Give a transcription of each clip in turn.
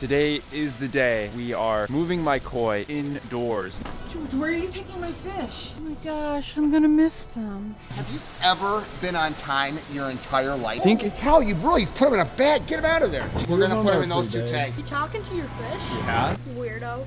Today is the day. We are moving my koi indoors. George, where are you taking my fish? Oh my gosh, I'm gonna miss them. Have you ever been on time your entire life? Think, Cal, you really put them in a bag. Get them out of there. We're gonna put them in those two tags. You talking to your fish? Yeah. Weirdo.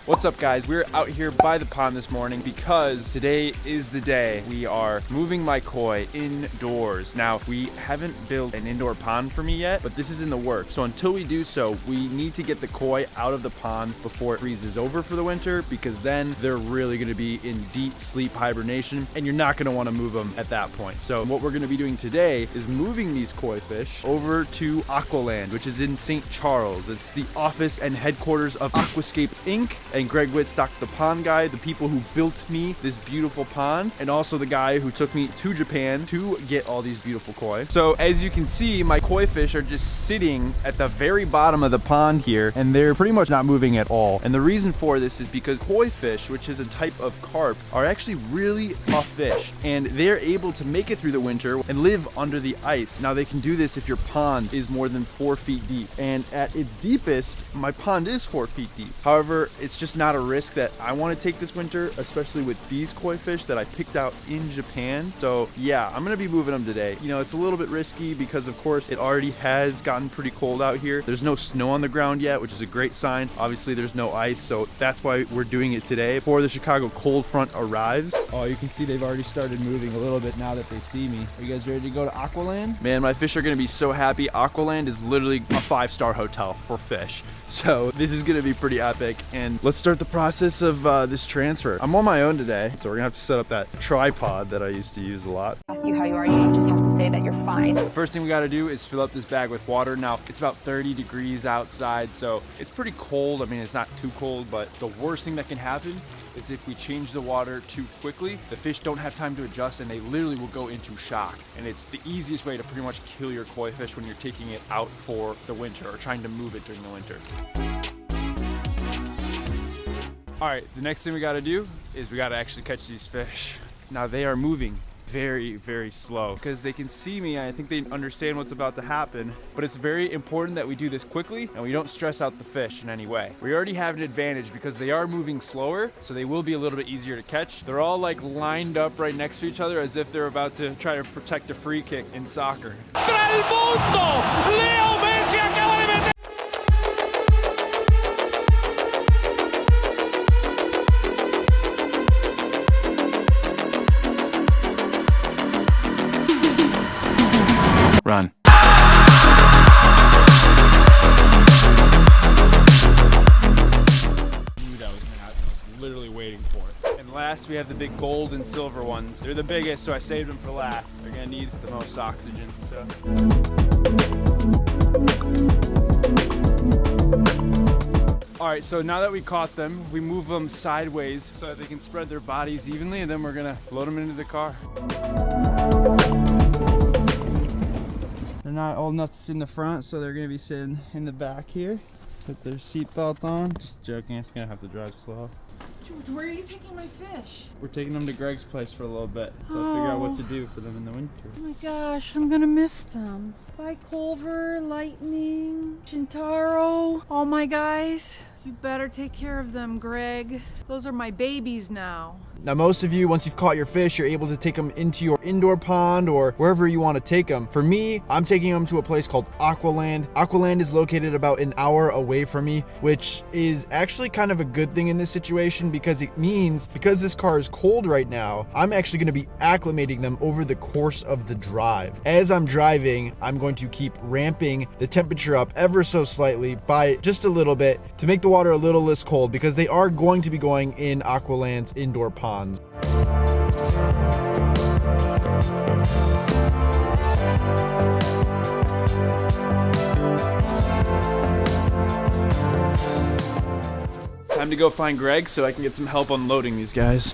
What's up, guys? We're out here by the pond this morning because today is the day. We are moving my koi indoors. Now, we haven't built an indoor pond for me yet, but this is in the works. So until we do so, we need to get the koi out of the pond before it freezes over for the winter, because then they're really gonna be in deep sleep hibernation and you're not gonna wanna move them at that point. So what we're gonna be doing today is moving these koi fish over to Aqualand, which is in St. Charles. It's the office and headquarters of Aquascape Inc. and Greg Whitstock, the pond guy, the people who built me this beautiful pond, and also the guy who took me to Japan to get all these beautiful koi. So as you can see, my koi fish are just sitting at the very bottom of the pond here, and they're pretty much not moving at all. And the reason for this is because koi fish, which is a type of carp, are actually really tough fish, and they're able to make it through the winter and live under the ice. Now, they can do this if your pond is more than 4 feet deep, and at its deepest, my pond is 4 feet deep. However, it's just not a risk that I want to take this winter, especially with these koi fish that I picked out in Japan. So yeah, I'm gonna be moving them today. You know, it's a little bit risky because of course it already has gotten pretty cold out here. There's no snow on the ground yet, which is a great sign. Obviously there's no ice, so that's why we're doing it today before the Chicago cold front arrives. Oh, you can see they've already started moving a little bit now that they see me. Are you guys ready to go to Aqualand? Man, my fish are gonna be so happy. Aqualand is literally a 5-star hotel for fish. So this is gonna be pretty epic, and let's start the process of this transfer. I'm on my own today, so we're gonna have to set up that tripod that I used to use a lot. Ask you how you are, you just have to say that you're fine. The first thing we gotta do is fill up this bag with water. Now, it's about 30 degrees outside, so it's pretty cold. I mean, it's not too cold, but the worst thing that can happen is if we change the water too quickly, the fish don't have time to adjust and they literally will go into shock. And it's the easiest way to pretty much kill your koi fish when you're taking it out for the winter or trying to move it during the winter. All right, the next thing we gotta do is we gotta actually catch these fish. Now, they are moving very, very slow because they can see me. I think they understand what's about to happen, but it's very important that we do this quickly and we don't stress out the fish in any way. We already have an advantage because they are moving slower, so they will be a little bit easier to catch. They're all like lined up right next to each other as if they're about to try to protect a free kick in soccer. Run. I knew that was gonna happen. I was literally waiting for it. And last, we have the big gold and silver ones. They're the biggest, so I saved them for last. They're gonna need the most oxygen. So. All right, so now that we caught them, we move them sideways so that they can spread their bodies evenly, and then we're gonna load them into the car. They're not old enough to sit in the front, so they're gonna be sitting in the back here. Put their seatbelt on. Just joking, it's gonna have to drive slow. George, where are you taking my fish? We're taking them to Greg's place for a little bit, so I'll figure out what to do for them in the winter. Oh my gosh, I'm gonna miss them. Bye, Culver, Lightning, Shintaro, all my guys. You better take care of them, Greg. Those are my babies now. Now, most of you, once you've caught your fish, you're able to take them into your indoor pond or wherever you want to take them. For me, I'm taking them to a place called Aqualand. Aqualand is located about an hour away from me, which is actually kind of a good thing in this situation because it means, because this car is cold right now, I'm actually going to be acclimating them over the course of the drive. As I'm driving, I'm going to keep ramping the temperature up ever so slightly by just a little bit to make the water a little less cold, because they are going to be going in Aqualand's indoor ponds. Time to go find Greg so I can get some help unloading these guys.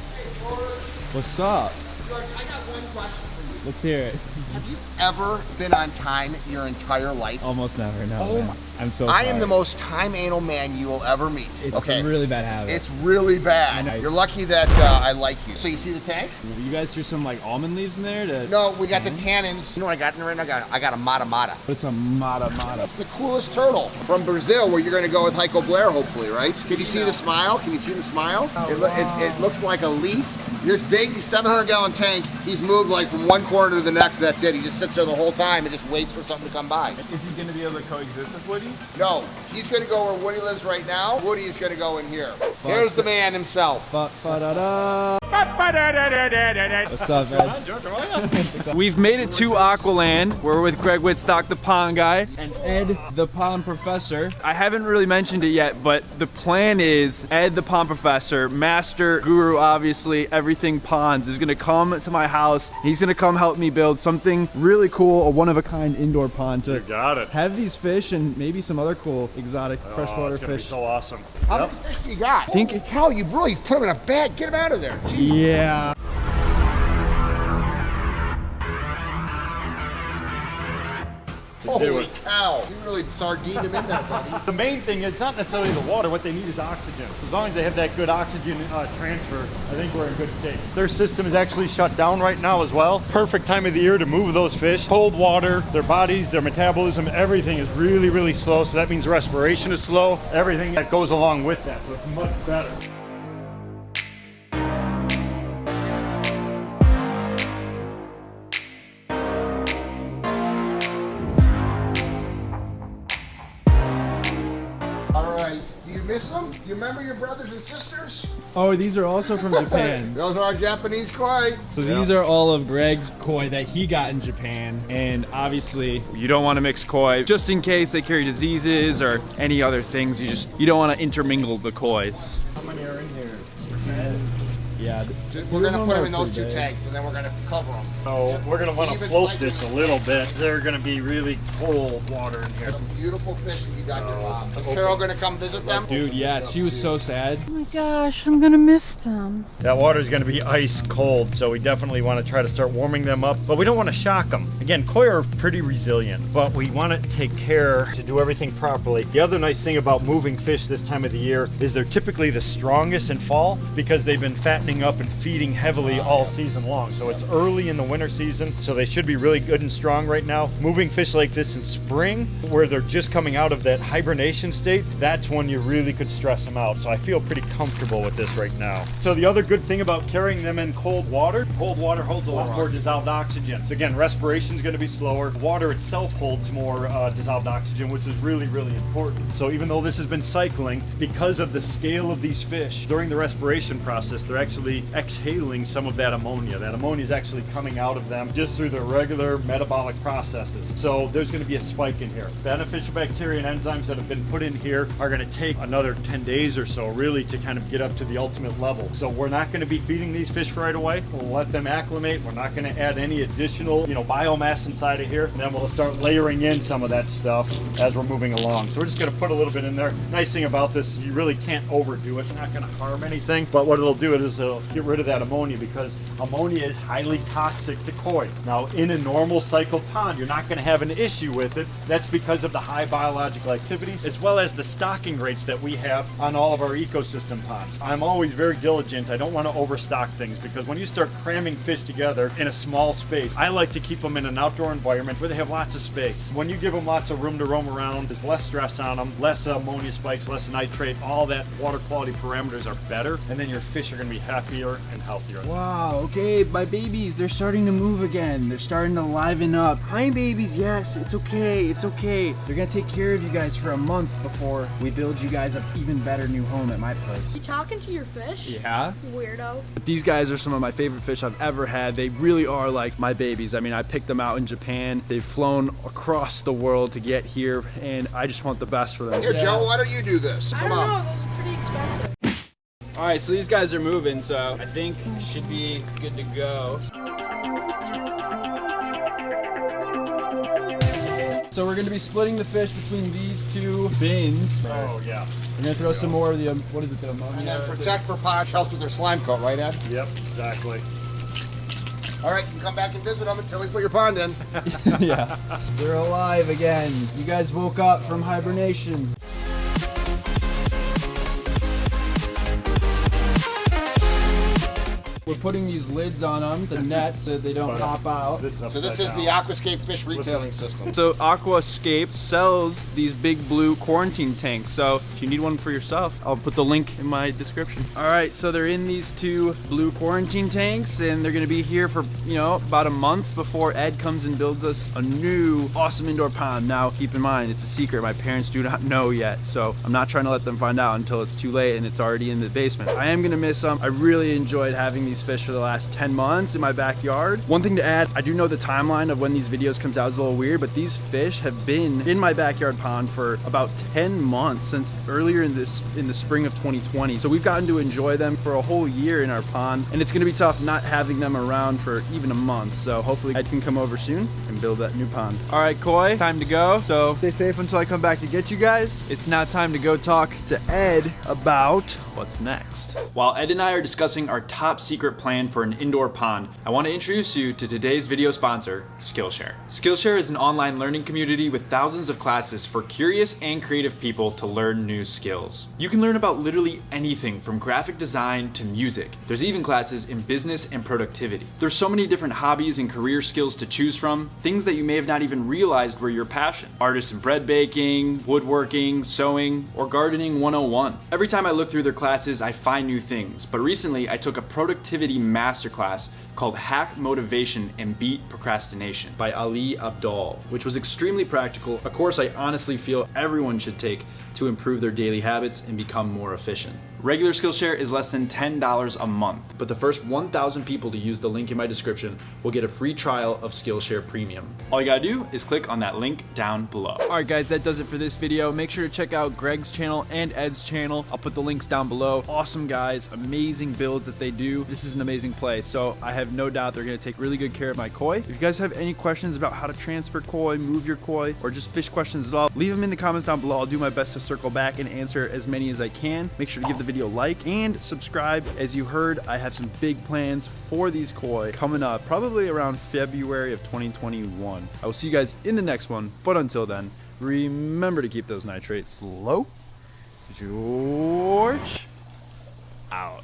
What's up? George, I got one question for you. Let's hear it. Have you ever been on time your entire life? Almost never, no. Oh man. my. I'm so I am sorry. the most time anal man you will ever meet. It's okay. a really bad habit. It's really bad. I know. You're lucky that I like you. So you see the tank? You guys threw some like almond leaves in there to... No, we got the tannins. You know what I got in there right now? I got a mata mata. It's a mata mata. It's the coolest turtle from Brazil, where you're going to go with Heiko Blair, hopefully, right? Can you see the smile? Can you see the smile? It looks like a leaf. This big 700-gallon tank, he's moved like from one corner to the next. That's it. He just sits there the whole time and just waits for something to come by. Is he going to be able to coexist with Woody? No, he's going to go where Woody lives right now. Woody is going to go in here. Here's the man himself. Ba-da-da. What's up, man? We've made it to Aqualand. We're with Greg Whitstock, the pond guy, and Ed, the pond professor. I haven't really mentioned it yet, but the plan is Ed, the pond professor, master guru, obviously, everything ponds, is gonna come to my house. He's gonna come help me build something Really cool, a one-of-a-kind indoor pond to Got it. have these fish and maybe some other cool exotic freshwater It's gonna be fish. so awesome. How many fish do you got? Hal, you really put them in a bag. Get them out of there. Jeez. Yeah. Holy cow. You really sardined him in there, buddy. The main thing is not necessarily the water. What they need is oxygen. As long as they have that good oxygen transfer, I think we're in good state. Their system is actually shut down right now as well. Perfect time of the year to move those fish. Cold water, their bodies, their metabolism, everything is really, really slow. So that means respiration is slow. Everything that goes along with that. So it's much better. All right. Do you miss them? Do you remember your brothers and sisters? Oh, these are also from Japan. Those are our Japanese koi. So these are all of Greg's koi that he got in Japan, and obviously You don't want to mix koi just in case they carry diseases or any other things. You don't want to intermingle the kois. How many are in here? yeah, We're going to put them in those two tanks, and then we're going to cover them. So we're going to want to Even float cycling this a the little tank. bit. They're going to be really cold water in here. Some beautiful fish that you got your mom. Is Carol going to come visit them? dude, yeah, she was so sad. Oh my gosh, I'm gonna miss them. That water is going to be ice cold, so we definitely want to try to start warming them up, but we don't want to shock them. Again, koi are pretty resilient, but we want to take care to do everything properly. The other nice thing about moving fish this time of the year is they're typically the strongest in fall because they've been fattening up and feeding heavily all season long. So it's early in the winter season, so they should be really good and strong right now. Moving fish like this in spring, where they're just coming out of that hibernation state, that's when you really could stress them out. So I feel pretty comfortable with this right now. So the other good thing about carrying them in cold water holds a lot more dissolved oxygen. So again, respiration is going to be slower. Water itself holds more dissolved oxygen, which is really, really important. So even though this has been cycling, because of the scale of these fish, during the respiration process, they're actually exhaling some of that ammonia. That ammonia is actually coming out of them just through the regular metabolic processes. So there's going to be a spike in here. Beneficial bacteria and enzymes that have been put in here are going to take another 10 days or so really to kind of get up to the ultimate level. So we're not going to be feeding these fish right away. We'll let them acclimate. We're not going to add any additional, biomass inside of here. And then we'll start layering in some of that stuff as we're moving along. So we're just going to put a little bit in there. Nice thing about this, you really can't overdo it. It's not going to harm anything. But what it'll do is it'll get rid of that ammonia, because ammonia is highly toxic to koi. Now, in a normal cycle pond, you're not going to have an issue with it. That's because of the high biological activity, as well as the stocking rates that we have on all of our ecosystem ponds. I'm always very diligent. I don't want to overstock things, because when you start cramming fish together in a small space, I like to keep them in an outdoor environment where they have lots of space. When you give them lots of room to roam around, there's less stress on them, less ammonia spikes, less nitrate, all that water quality parameters are better, and then your fish are going to be happier and healthier. Wow, okay, my babies, they're starting to move again. They're starting to liven up. Hi, babies, yes, it's okay, it's okay. They're gonna take care of you guys for a month before we build you guys an even better new home at my place. You talking to your fish? Yeah. Weirdo. These guys are some of my favorite fish I've ever had. They really are like my babies. I mean, I picked them out in Japan. They've flown across the world to get here, and I just want the best for them. Here, Joe, why don't you do this? I Come don't on. know, those are pretty expensive. All right, so these guys are moving, so I think should be good to go. So we're gonna be splitting the fish between these two bins. Oh, yeah. We're gonna throw some more of the, what is it, the And ammonia? then Protect for Potash helps with their slime coat, right, Ed? Yep, exactly. All right, you can come back and visit them until we put your pond in. Yeah. They're alive again. You guys woke up from hibernation. We're putting these lids on them, the net, so they don't pop out. So this is the Aquascape fish retailing system. So Aquascape sells these big blue quarantine tanks. So if you need one for yourself, I'll put the link in my description. All right, so they're in these 2 blue quarantine tanks, and they're gonna be here for, you know, about a month before Ed comes and builds us a new awesome indoor pond. Now, keep in mind, it's a secret. My parents do not know yet, so I'm not trying to let them find out until it's too late and it's already in the basement. I am gonna miss them. I really enjoyed having these fish for the last 10 months in my backyard. One thing to add, I do know the timeline of when these videos comes out is a little weird, but these fish have been in my backyard pond for about 10 months since earlier in the spring of 2020. So we've gotten to enjoy them for a whole year in our pond, and it's gonna be tough not having them around for even a month. So hopefully Ed can come over soon and build that new pond. All right, Koi, time to go. So stay safe until I come back to get you guys. It's now time to go talk to Ed about what's next. While Ed and I are discussing our top secret plan for an indoor pond, I want to introduce you to today's video sponsor, Skillshare. Skillshare is an online learning community with thousands of classes for curious and creative people to learn new skills. You can learn about literally anything from graphic design to music. There's even classes in business and productivity. There's so many different hobbies and career skills to choose from, things that you may have not even realized were your passion. Artisan bread baking, woodworking, sewing, or gardening 101. Every time I look through their classes, I find new things, but recently I took a productivity masterclass called Hack Motivation and Beat Procrastination by Ali Abdal, which was extremely practical, a course I honestly feel everyone should take to improve their daily habits and become more efficient. Regular Skillshare is less than $10 a month, but the first 1,000 people to use the link in my description will get a free trial of Skillshare Premium. All you gotta do is click on that link down below. All right, guys, that does it for this video. Make sure to check out Greg's channel and Ed's channel. I'll put the links down below. Awesome guys, amazing builds that they do. This is an amazing place, so I have no doubt they're gonna take really good care of my koi. If you guys have any questions about how to transfer koi, move your koi, or just fish questions at all, leave them in the comments down below. I'll do my best to circle back and answer as many as I can. Make sure to give the video a like and subscribe. As you heard, I have some big plans for these koi coming up probably around February of 2021. I will see you guys in the next one, but until then, remember to keep those nitrates low. George out.